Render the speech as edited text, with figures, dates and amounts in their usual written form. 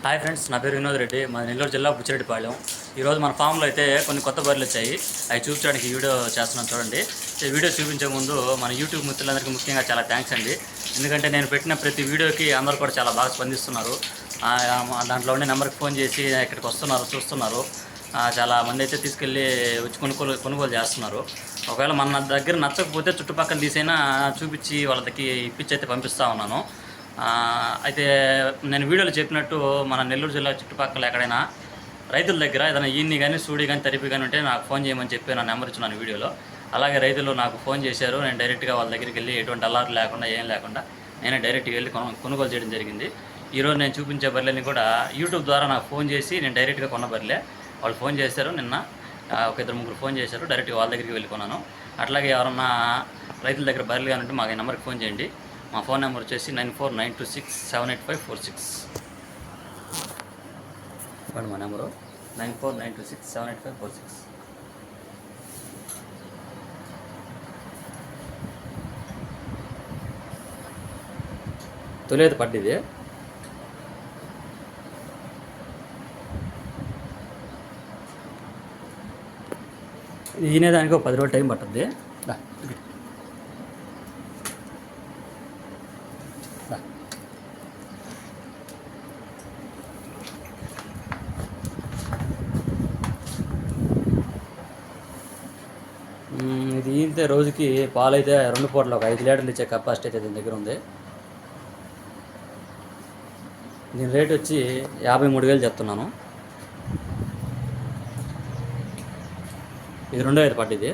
Hi friends, నా పేరు వినోద్ రెడ్డి. మా నెల్లూరు జిల్లా బుచ్చిరెడ్డిపాళెం. ఈరోజు మన ఫామ్లో అయితే కొన్ని కొత్త బర్రెలు వచ్చాయి. అవి చూపించడానికి వీడియో చేస్తున్నాను చూడండి. ఈ వీడియో చూపించే ముందు మన యూట్యూబ్ మిత్రులందరికీ ముఖ్యంగా చాలా థ్యాంక్స్ అండి. ఎందుకంటే నేను పెట్టిన ప్రతి వీడియోకి అందరూ కూడా చాలా బాగా స్పందిస్తున్నారు. దాంట్లో ఉండే నెంబర్కి ఫోన్ చేసి ఇక్కడికి వస్తున్నారు, చూస్తున్నారు. చాలా మంది అయితే తీసుకెళ్ళి వచ్చి కొనుగోలు చేస్తున్నారు. ఒకవేళ మన దగ్గర నచ్చకపోతే చుట్టుపక్కల తీసైనా చూపించి వాళ్ళకి ఇప్పించి అయితే పంపిస్తూ ఉన్నాను. అయితే నేను వీడియోలో చెప్పినట్టు మన నెల్లూరు జిల్లా చుట్టుపక్కల ఎక్కడైనా రైతుల దగ్గర ఏదైనా ఈన్ని కానీ సూడి కానీ తరిపి కానీ ఉంటే నాకు ఫోన్ చేయమని చెప్పి నా నెంబర్ ఇచ్చున్నాను వీడియోలో. అలాగే రైతులు నాకు ఫోన్ చేశారు. నేను డైరెక్ట్గా వాళ్ళ దగ్గరికి వెళ్ళి ఎటువంటి అల్లారు లేకుండా ఏం లేకుండా నేనే డైరెక్ట్గా వెళ్ళి కొనుగోలు చేయడం జరిగింది. ఈరోజు నేను చూపించే బర్రెలని కూడా యూట్యూబ్ ద్వారా నాకు ఫోన్ చేసి నేను డైరెక్ట్గా కొన్న బర్రెలే. వాళ్ళు ఫోన్ చేశారు, నిన్న ఒక ఇద్దరు ముగ్గురు ఫోన్ చేశారు, డైరెక్ట్గా వాళ్ళ దగ్గరికి వెళ్ళి కొన్నాను. అట్లాగే ఎవరన్నా రైతుల దగ్గర బర్రెలు కానీ ఉంటే మాకు ఈ నెంబర్కి ఫోన్ చేయండి. మా ఫోన్ నెంబర్ వచ్చేసి 9492678546. మా నెంబరు 9492678546. తొలి అయితే పడ్డది. ఈనేదానికి ఒక 10 రోజులు టైం పట్టుద్ది. ఇది ఈంతే రోజుకి పాలు అయితే 2 పూటలు ఒక 5 లీటర్లు ఇచ్చే కెపాసిటీ అయితే దీని దగ్గర ఉంది. దీని రేట్ వచ్చి 53,000 చెప్తున్నాను. ఇది 2వ అయితే పడ్డది.